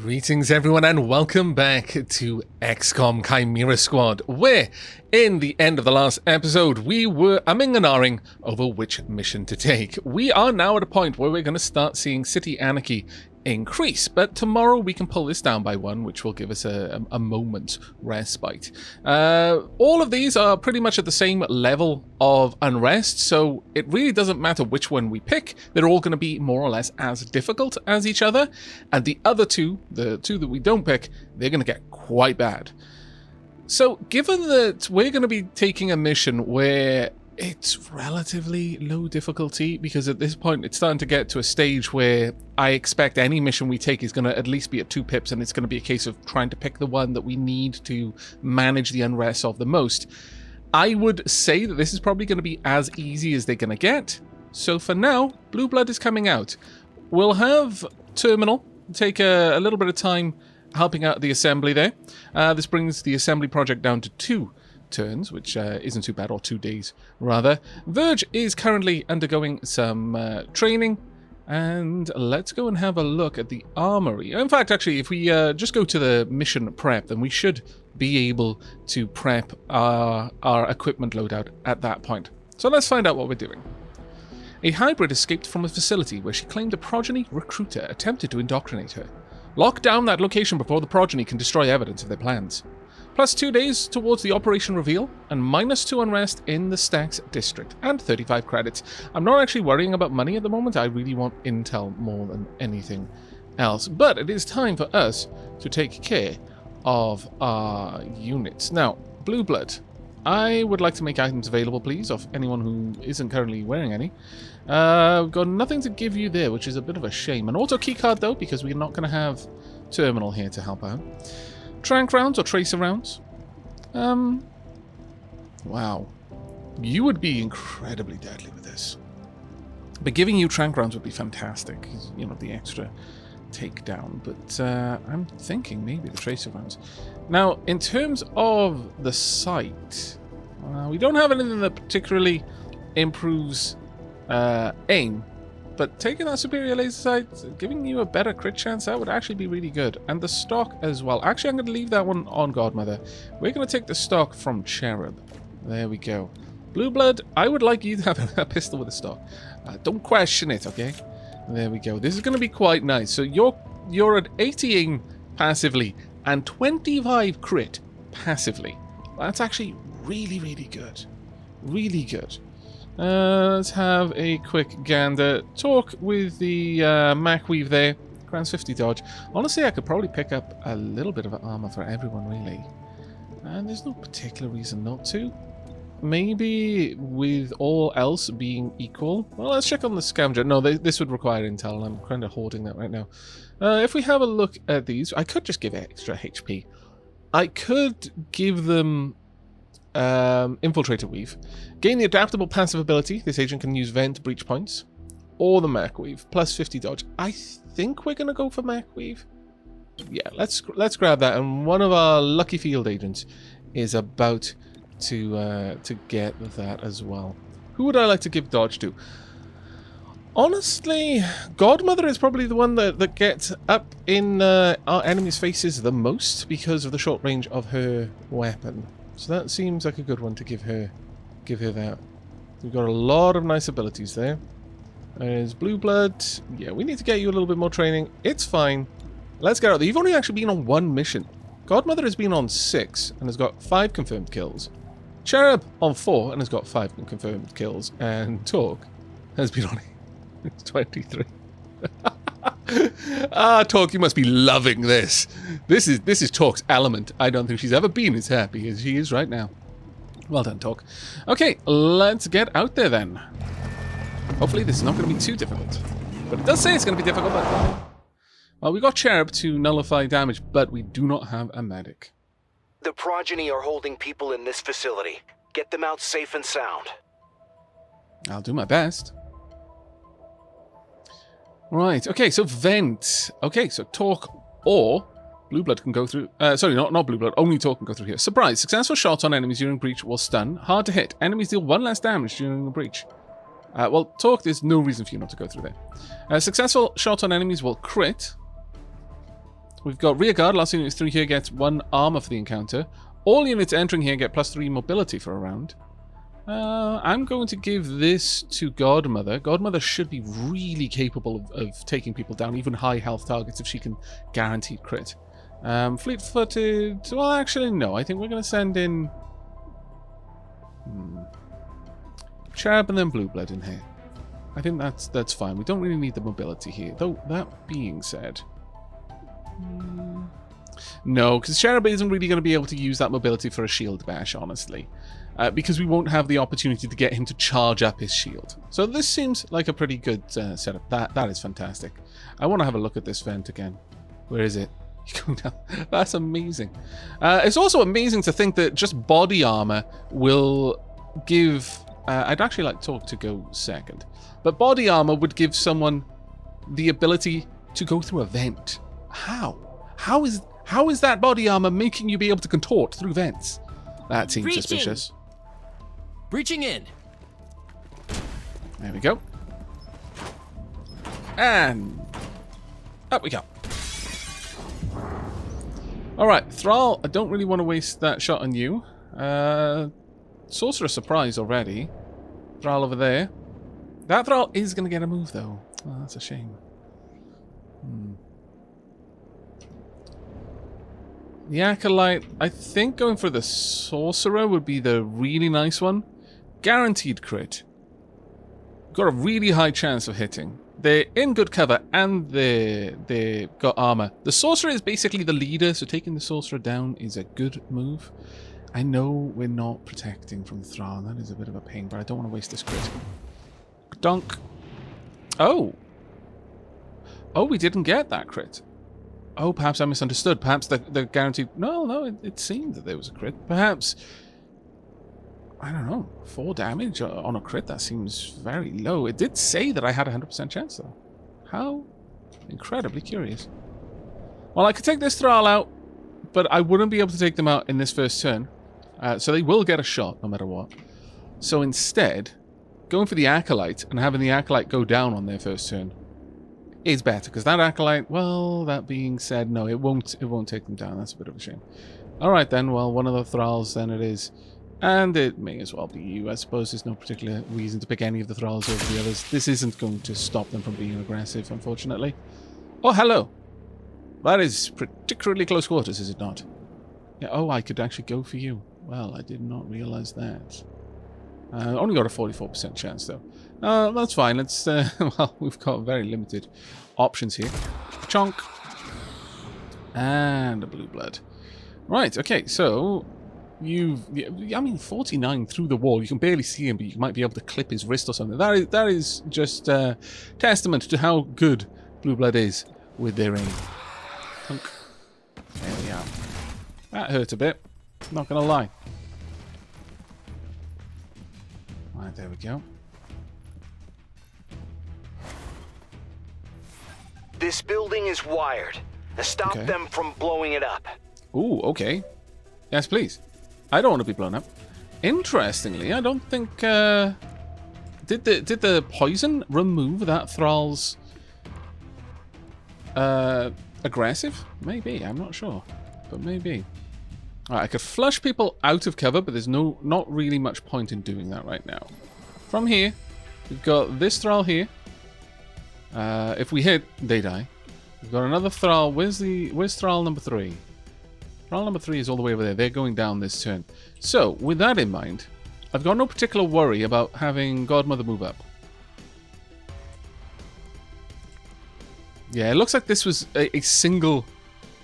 Greetings everyone and welcome back to Xcom Chimera Squad, where in the end of the last episode we were umming and ahhing over which mission to take. We are now at a point where we're going to start seeing city anarchy increase, but tomorrow we can pull this down by one, which will give us a moment's respite. All of these are pretty much at the same level of unrest, so it really doesn't matter which one we pick. They're all going to be more or less as difficult as each other, and the other two, the two that we don't pick, they're going to get quite bad. So given that we're going to be taking a mission where it's relatively low difficulty, because at this point it's starting to get to a stage where I expect any mission we take is going to at least be at 2 pips, and it's going to be a case of trying to pick the one that we need to manage the unrest of the most. I would say that this is probably going to be as easy as they're going to get. So for now, Blue Blood is coming out. We'll have Terminal take a little bit of time helping out the assembly there. This brings the assembly project down to 2 turns, which isn't too bad, or 2 days rather. Verge is currently undergoing some training, and let's go and have a look at the armory. In fact, actually, if we just go to the mission prep, then we should be able to prep our equipment loadout at that point. So let's find out what we're doing. A hybrid escaped from a facility where she claimed a progeny recruiter attempted to indoctrinate her. Lock down that location before the progeny can destroy evidence of their plans. Plus 2 days towards the operation reveal, and -2 unrest in the Stacks district, and 35 credits. I'm not actually worrying about money at the moment. I really want intel more than anything else. But it is time for us to take care of our units. Now, Blue Blood, I would like to make items available, please, of anyone who isn't currently wearing any. We've got nothing to give you there, which is a bit of a shame. An auto keycard, though, because we're not going to have Terminal here to help out. Trank rounds or tracer rounds? Wow. You would be incredibly deadly with this. But giving you trank rounds would be fantastic. You know, the extra takedown. But I'm thinking maybe the tracer rounds. Now, in terms of the sight, we don't have anything that particularly improves aim. But taking that superior laser sight, giving you a better crit chance, that would actually be really good. And the stock as well. Actually, I'm going to leave that one on Godmother. We're going to take the stock from Cherub. There we go. Blue Blood, I would like you to have a pistol with a stock. Don't question it, okay? There we go. This is going to be quite nice. So you're at 80 aim passively and 25 crit passively. That's actually really, really good. Really good. Let's have a quick gander. Talk with the Mac Weave there. Grants 50 dodge. Honestly, I could probably pick up a little bit of armor for everyone, really. And there's no particular reason not to. Maybe with all else being equal. Well, let's check on the scavenger. No, this would require intel, and I'm kind of hoarding that right now. If we have a look at these, I could just give extra HP. I could give them Infiltrator Weave. Gain the adaptable passive ability. This agent can use vent breach points. Or the Mac Weave. Plus 50 dodge. I think we're going to go for Mac Weave. Yeah, let's grab that. And one of our lucky field agents is about to get that as well. Who would I like to give dodge to? Honestly, Godmother is probably the one that gets up in our enemies' faces the most because of the short range of her weapon. So that seems like a good one to give her that. We've got a lot of nice abilities there. There's Blue Blood. Yeah, we need to get you a little bit more training. It's fine. Let's get out there. You've only actually been on 1 mission. Godmother has been on 6 and has got 5 confirmed kills. Cherub on 4 and has got 5 confirmed kills. And Talk has been on 23. Talk, you must be loving this. This is Talk's element. I don't think she's ever been as happy as she is right now. Well done, Talk. Okay, let's get out there then. Hopefully this is not going to be too difficult. But it does say it's going to be difficult. But, well, we got Cherub to nullify damage, but we do not have a medic. The progeny are holding people in this facility. Get them out safe and sound. I'll do my best. Right, okay, so Vent. Okay, so Talk or Blue Blood can go through... sorry, not Blue Blood, only Talk can go through here. Surprise, successful shots on enemies during breach will stun. Hard to hit. Enemies deal 1 less damage during the breach. Well, Talk, there's no reason for you not to go through there. Successful shots on enemies will crit. We've got rear guard. Last unit through here gets 1 armor for the encounter. All units entering here get +3 mobility for a round. I'm going to give this to Godmother. Godmother should be really capable of taking people down, even high health targets, if she can guarantee crit. Fleet-footed... Well, actually, no. I think we're going to send in... Cherub and then Blue Blood in here. I think that's fine. We don't really need the mobility here. Though, that being said... No, because Cherub isn't really going to be able to use that mobility for a shield bash, honestly. Because we won't have the opportunity to get him to charge up his shield. So this seems like a pretty good setup. That is fantastic. I want to have a look at this vent again. Where is it? Going down. That's amazing. It's also amazing to think that just body armor will give... I'd actually like Talk to go second. But body armor would give someone the ability to go through a vent. How? How is that body armor making you be able to contort through vents? That seems suspicious. Breaching in. There we go. And up we go. Alright, Thrall, I don't really want to waste that shot on you. Sorcerer Surprise already. Thrall over there. That Thrall is going to get a move, though. Oh, that's a shame. The Acolyte, I think going for the Sorcerer would be the really nice one. Guaranteed crit. Got a really high chance of hitting. They're in good cover and they got armor. The Sorcerer is basically the leader, so taking the Sorcerer down is a good move. I know we're not protecting from Thrall. That is a bit of a pain, but I don't want to waste this crit. Dunk. Oh. Oh, we didn't get that crit. Oh, perhaps I misunderstood. Perhaps the guaranteed... No, it seemed that there was a crit. Perhaps... I don't know. 4 damage on a crit, that seems very low. It did say that I had a 100% chance, though. How incredibly curious. Well, I could take this Thrall out, but I wouldn't be able to take them out in this first turn. So they will get a shot, no matter what. So instead, going for the Acolyte and having the Acolyte go down on their first turn is better, because that Acolyte, well, that being said, no, it won't take them down. That's a bit of a shame. Alright then, well, one of the Thralls then it is. And it may as well be you. I suppose there's no particular reason to pick any of the Thralls over the others. This isn't going to stop them from being aggressive, unfortunately. Oh, hello. That is particularly close quarters, is it not? Yeah, oh, I could actually go for you. Well, I did not realize that. Only got a 44% chance, though. That's fine. Let's, well, we've got very limited options here. Chonk. And a Blue Blood. Right, okay, so... I mean, 49 through the wall. You can barely see him, but you might be able to clip his wrist or something. That is just testament to how good Blue Blood is with their aim. Hunk. There we are. That hurt a bit. Not gonna lie. Right, there we go. This building is wired. Now stop them from blowing it up. Ooh, okay. Yes, please. I don't want to be blown up. Interestingly, I don't think... Did the poison remove that Thrall's... aggressive? Maybe, I'm not sure. But maybe. Alright, I could flush people out of cover, but there's not really much point in doing that right now. From here, we've got this Thrall here. If we hit, they die. We've got another Thrall. Where's Thrall number 3? Thrall number 3 is all the way over there. They're going down this turn. So, with that in mind, I've got no particular worry about having Godmother move up. Yeah, it looks like this was a single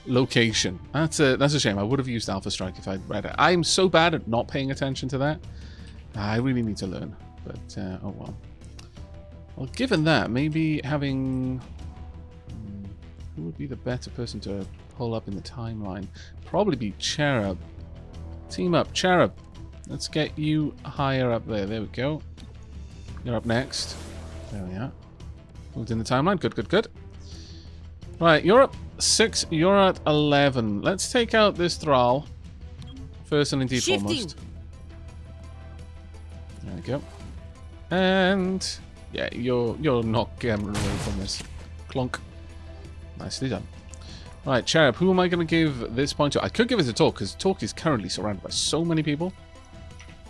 location. That's a shame. I would have used Alpha Strike if I'd read it. I'm so bad at not paying attention to that. I really need to learn. But, oh well. Well, given that, maybe having... who would be the better person to pull up in the timeline? Probably be Cherub. Team up, Cherub. Let's get you higher up there. There we go. You're up next. There we are. Moved in the timeline. Good, good, good. Right, you're up 6. You're at 11. Let's take out this Thrall. First and indeed foremost. There we go. And yeah, you're not getting away from this. Clunk. Nicely done. Right, Cherub, who am I going to give this point to? I could give it to Talk, because Talk is currently surrounded by so many people.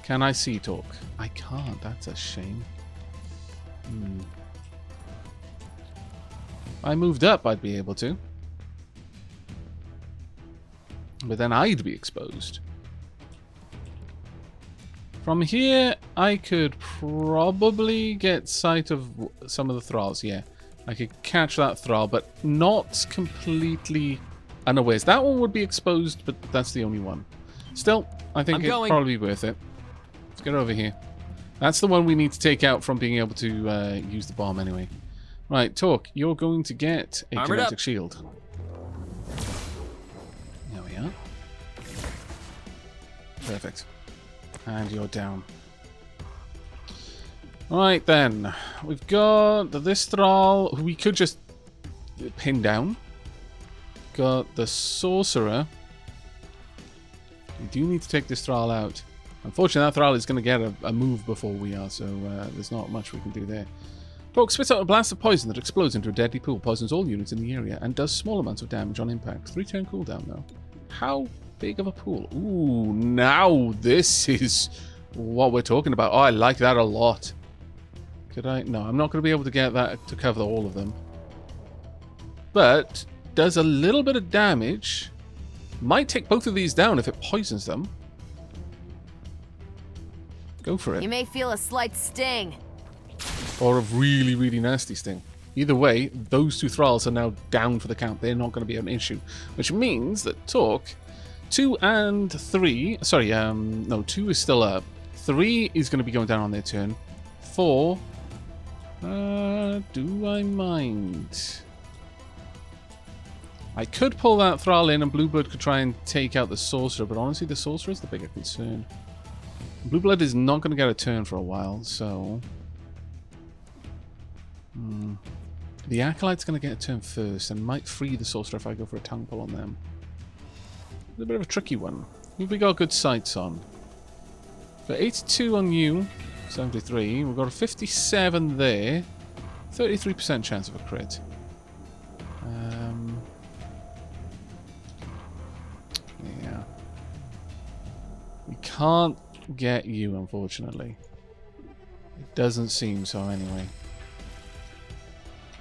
Can I see Talk? I can't. That's a shame. If I moved up, I'd be able to. But then I'd be exposed. From here, I could probably get sight of some of the thralls, yeah. I could catch that thrall, but not completely unawares. That one would be exposed, but that's the only one. Still, I think it'd probably be worth it. Let's get over here. That's the one we need to take out from being able to use the bomb anyway. Right, Talk, you're going to get a kinetic shield. There we are. Perfect. And you're down. Right then, we've got this thrall who we could just pin down. Got the sorcerer. We do need to take this thrall out. Unfortunately, that thrall is going to get a move before we are, so there's not much we can do there. Talk spits out a blast of poison that explodes into a deadly pool, poisons all units in the area, and does small amounts of damage on impact. 3-turn cooldown though. How big of a pool? Ooh, now this is what we're talking about. Oh, I like that a lot. Could I? No, I'm not going to be able to get that to cover all of them. But does a little bit of damage. Might take both of these down if it poisons them. Go for it. You may feel a slight sting. Or a really, really nasty sting. Either way, those two thralls are now down for the count. They're not going to be an issue. Which means that Talk, 2 and 3... Sorry, no, 2 is still up. 3 is going to be going down on their turn. 4... do I mind? I could pull that thrall in and Blueblood could try and take out the sorcerer, but honestly the sorcerer is the bigger concern. Blueblood is not going to get a turn for a while, so... The Acolyte's going to get a turn first and might free the sorcerer if I go for a tongue pull on them. It's a bit of a tricky one. Who have we got good sights on? For 82 on you, 73. We've got a 57 there. 33% chance of a crit. Yeah. We can't get you, unfortunately. It doesn't seem so, anyway.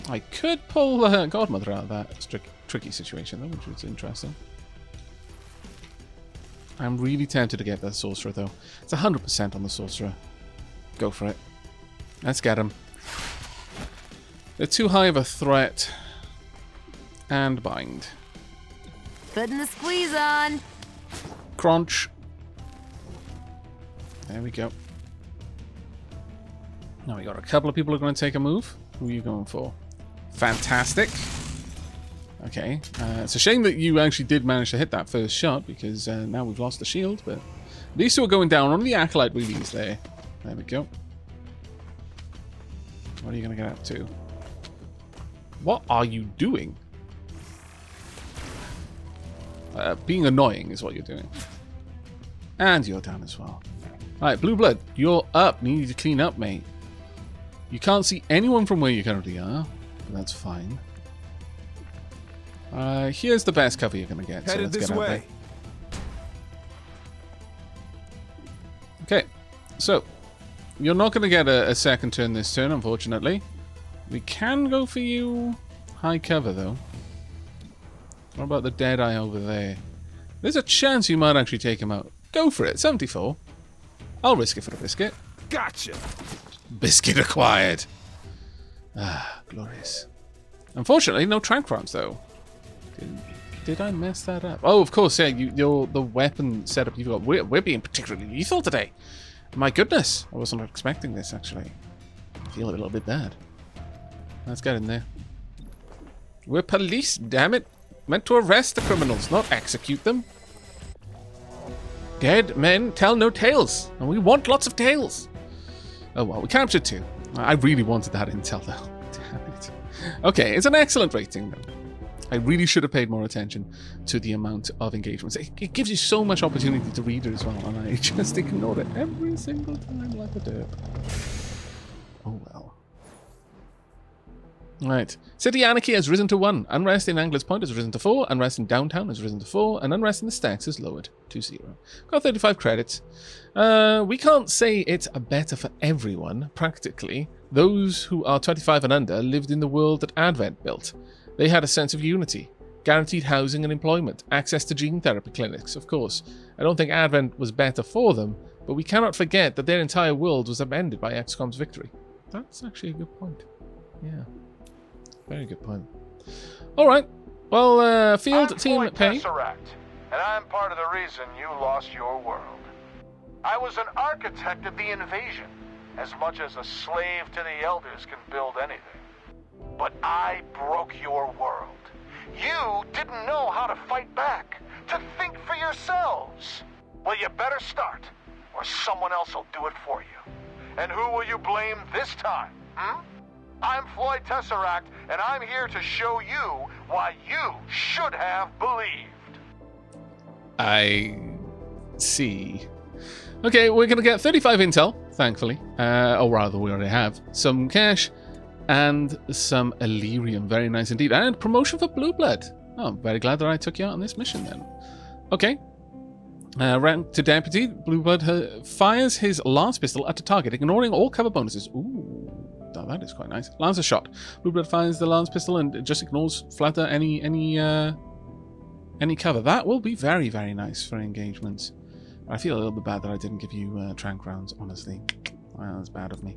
I could pull Godmother out of that tricky situation, though, which is interesting. I'm really tempted to get that sorcerer, though. It's 100% on the sorcerer. Go for it. Let's get him. They're too high of a threat. And bind. Putting the squeeze on. Crunch. There we go. Now we got a couple of people who are going to take a move. Who are you going for? Fantastic. Okay. It's a shame that you actually did manage to hit that first shot, because now we've lost the shield, but these two are going down. Only the Acolyte really is there. There we go. What are you going to get up to? What are you doing? Being annoying is what you're doing. And you're down as well. Alright, Blueblood, you're up. You need to clean up, mate. You can't see anyone from where you currently are. But that's fine. Here's the best cover you're going to get. Headed so let's this get out way. there. Okay, so you're not going to get a second turn this turn, unfortunately. We can go for you high cover, though. What about the Deadeye over there? There's a chance you might actually take him out. Go for it. 74. I'll risk it for the biscuit. Gotcha. Biscuit acquired. Ah, glorious. Unfortunately, no trank rounds, though. Did I mess that up? Oh, of course, yeah. The weapon setup you've got. We're being particularly lethal today. My goodness. I wasn't expecting this, actually. I feel a little bit bad. Let's get in there. We're police, damn it. Meant to arrest the criminals, not execute them. Dead men tell no tales, and we want lots of tales. Oh well, we captured 2. I really wanted that intel, though. Damn it. Okay, it's an excellent rating, though. I really should have paid more attention to the amount of engagements. It gives you so much opportunity to read it as well, and I just ignored it every single time like a derp. Oh well. Right. City Anarchy has risen to 1. Unrest in Angler's Point has risen to 4. Unrest in Downtown has risen to 4. And Unrest in the Stacks has lowered to 0. Got 35 credits. We can't say it's better for everyone, practically. Those who are 25 and under lived in the world that Advent built. They had a sense of unity. Guaranteed housing and employment. Access to gene therapy clinics, of course. I don't think Advent was better for them, but we cannot forget that their entire world was upended by Xcom's victory. That's actually a good point. Yeah. Very good point. Alright. Well, field team pay. Tesseract, and I'm part of the reason you lost your world. I was an architect of the invasion, as much as a slave to the elders can build anything. But I broke your world. You didn't know how to fight back, to think for yourselves. Well, you better start, or someone else will do it for you. And who will you blame this time, I'm Floyd Tesseract, and I'm here to show you why you should have believed. I see. Okay, we're going to get 35 intel, thankfully. Or rather, we already have. Some cash and some Illyrium. Very nice indeed. And promotion for Blue Blood. Oh, I'm very glad that I took you out on this mission then. Okay. Rank to Deputy. Blue Blood fires his lance pistol at a target, ignoring all cover bonuses. Ooh. Oh, that is quite nice. Lancer shot. Blue Blood fires the lance pistol and just ignores flatter any cover. That will be very, very nice for engagements. I feel a little bit bad that I didn't give you trank rounds, honestly. Wow, that's bad of me.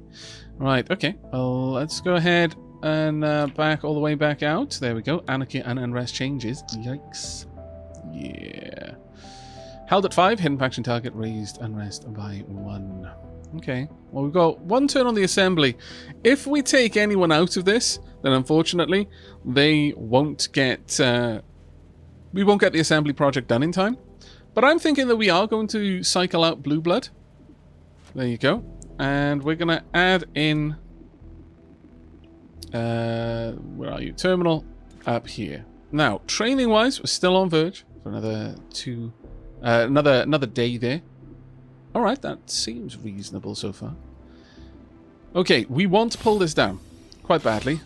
Right, okay. Well, let's go ahead and back all the way back out. There we go. Anarchy and Unrest changes. Yikes. Yeah. Held at 5. Hidden faction target raised Unrest by 1. Okay. Well, we've got 1 turn on the assembly. If we take anyone out of this, then unfortunately, they won't get... we won't get the assembly project done in time. But I'm thinking that we are going to cycle out Blue Blood. There you go. And we're going to add in... where are you? Terminal up here. Now, training-wise, we're still on Verge for another 2... another day there. Alright, that seems reasonable so far. Okay, we want to pull this down quite badly.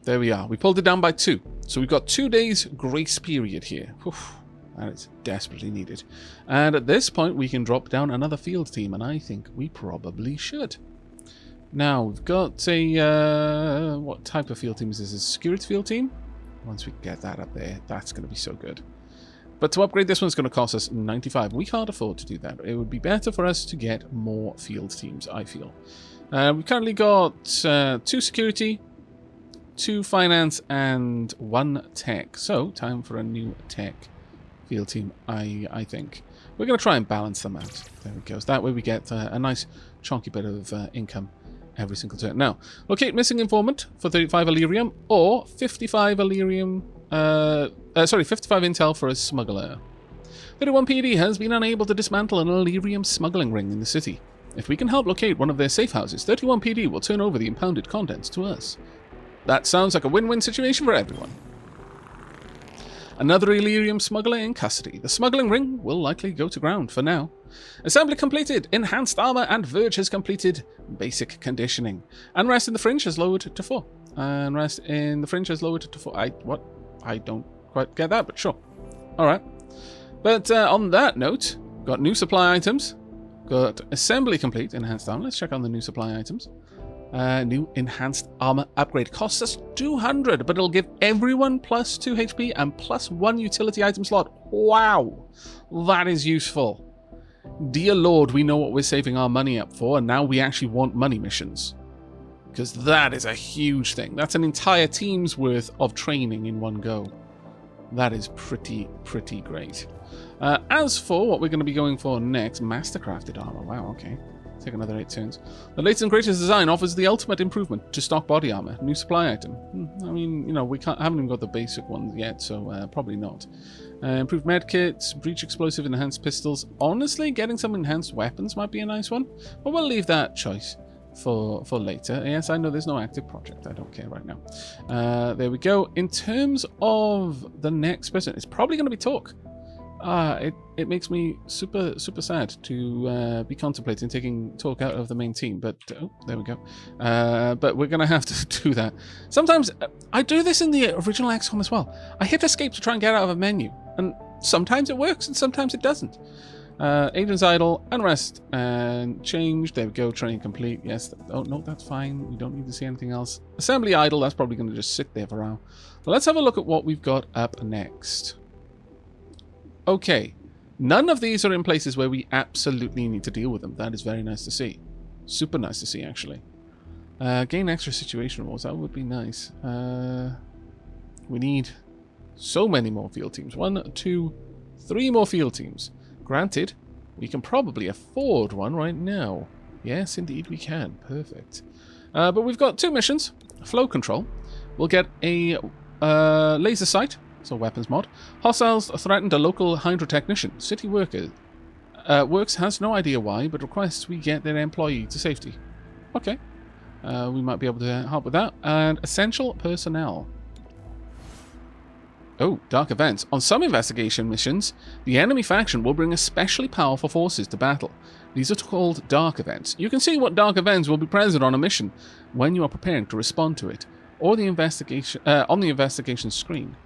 There we are. We pulled it down by 2. So we've got 2 days grace period here. Oof, that is desperately needed. And at this point, we can drop down another field team, and I think we probably should. Now, we've got a... what type of field team is this? A security field team? Once we get that up there, that's going to be so good. But to upgrade this one's going to cost us 95. We can't afford to do that. It would be better for us to get more field teams, I feel. We've currently got 2 security, 2 finance, and 1 tech. So, time for a new tech field team, I think. We're going to try and balance them out. There we go. So that way we get a nice chunky bit of income every single turn. Now, locate missing informant for 35 Illyrium or 55 Illyrium... 55 intel for a smuggler. 31 PD has been unable to dismantle an Illyrium smuggling ring in the city. If we can help locate one of their safe houses, 31 PD will turn over the impounded contents to us. That sounds like a win-win situation for everyone. Another Illyrium smuggler in custody. The smuggling ring will likely go to ground for now. Assembly completed. Enhanced armor and Verge has completed basic conditioning. Unrest in the Fringe has lowered to 4. Unrest in the Fringe has lowered to 4. I don't quite get that, but sure. Alright. But on that note, got new supply items. Got assembly complete, enhanced armor. Let's check on the new supply items. New enhanced armor upgrade. Costs us 200, but it'll give everyone plus 2 HP and plus 1 utility item slot. Wow. That is useful. Dear Lord, we know what we're saving our money up for, and now we actually want money missions. Because that is a huge thing. That's an entire team's worth of training in one go. That is pretty great. As for what we're going to be going for next, Mastercrafted armor. Wow, okay. Take another 8 turns. The latest and greatest design offers the ultimate improvement to stock body armor. New supply item. I mean, you know, we haven't even got the basic ones yet, so probably not. Improved medkits, breach explosive, enhanced pistols. Honestly, getting some enhanced weapons might be a nice one, but we'll leave that choice for later. Yes, I know there's no active project. I don't care right now. There we go. In terms of the next person, it's probably going to be Talk. it makes me super sad to be contemplating taking Talk out of the main team, but oh, there we go. But we're gonna have to do that. Sometimes I do this in the original XCOM as well. I hit escape to try and get out of a menu, and sometimes it works and sometimes it doesn't. Agents idle, unrest, and change. There we go, training complete. Yes, oh no, that's fine. We don't need to see anything else. Assembly idle, that's probably going to just sit there for now. But let's have a look at what we've got up next. Okay, none of these are in places where we absolutely need to deal with them. That is very nice to see. Super nice to see, actually. Gain extra situation rules, that would be nice. We need so many more field teams. 1, 2, 3 more field teams. Granted, we can probably afford one right now. Yes, indeed we can. Perfect. But we've got 2 missions. Flow control. We'll get a laser sight, so weapons mod. Hostiles threatened a local hydrotechnician. City worker. Works has no idea why, but requests we get their employee to safety. Okay. We might be able to help with that. And essential personnel. Oh, dark events. On some investigation missions, the enemy faction will bring especially powerful forces to battle. These are called dark events. You can see what dark events will be present on a mission when you are preparing to respond to it, or the investigation on the investigation screen.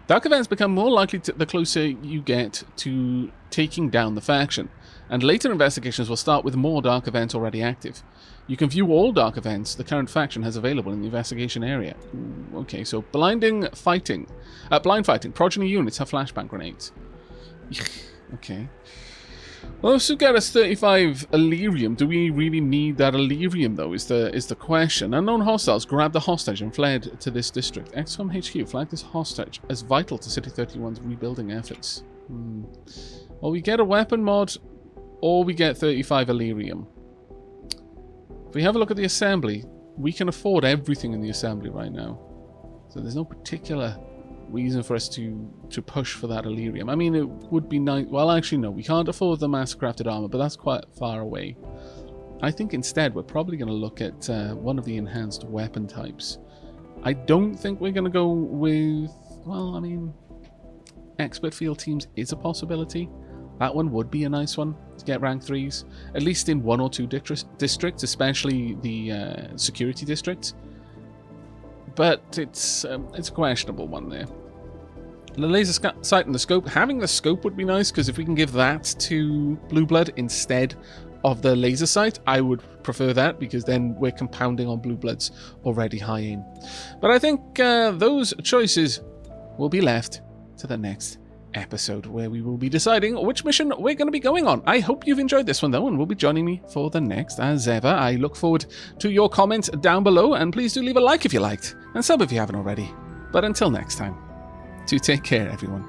Dark events become more likely the closer you get to taking down the faction, and later investigations will start with more dark events already active. You can view all dark events the current faction has available in the investigation area. Ooh, okay, so blind fighting. Progeny units have flashbang grenades. Okay. Well, this will get us 35 Illyrium. Do we really need that Illyrium, though, is the question. Unknown hostiles grabbed the hostage and fled to this district. XCOM HQ flagged this hostage as vital to City 31's rebuilding efforts. Well, we get a weapon mod, or we get 35 Illyrium. If we have a look at the assembly, we can afford everything in the assembly right now. So there's no particular reason for us to push for that Illyrium. I mean, it would be nice. Well, actually, no, we can't afford the mass-crafted armor, but that's quite far away. I think instead we're probably going to look at one of the enhanced weapon types. I don't think we're going to go with, well, I mean, expert field teams is a possibility. That one would be a nice one to get rank 3s, at least in 1 or 2 districts, especially the security districts. But it's a questionable one there. The laser sight and the scope. Having the scope would be nice, because if we can give that to Blue Blood instead of the laser sight, I would prefer that, because then we're compounding on Blue Blood's already high aim. But I think those choices will be left to the next episode, where we will be deciding which mission we're going to be going on. I hope you've enjoyed this one, though, and will be joining me for the next. As ever, I look forward to your comments down below, and please do leave a like if you liked, and sub if you haven't already. But until next time, do take care, everyone.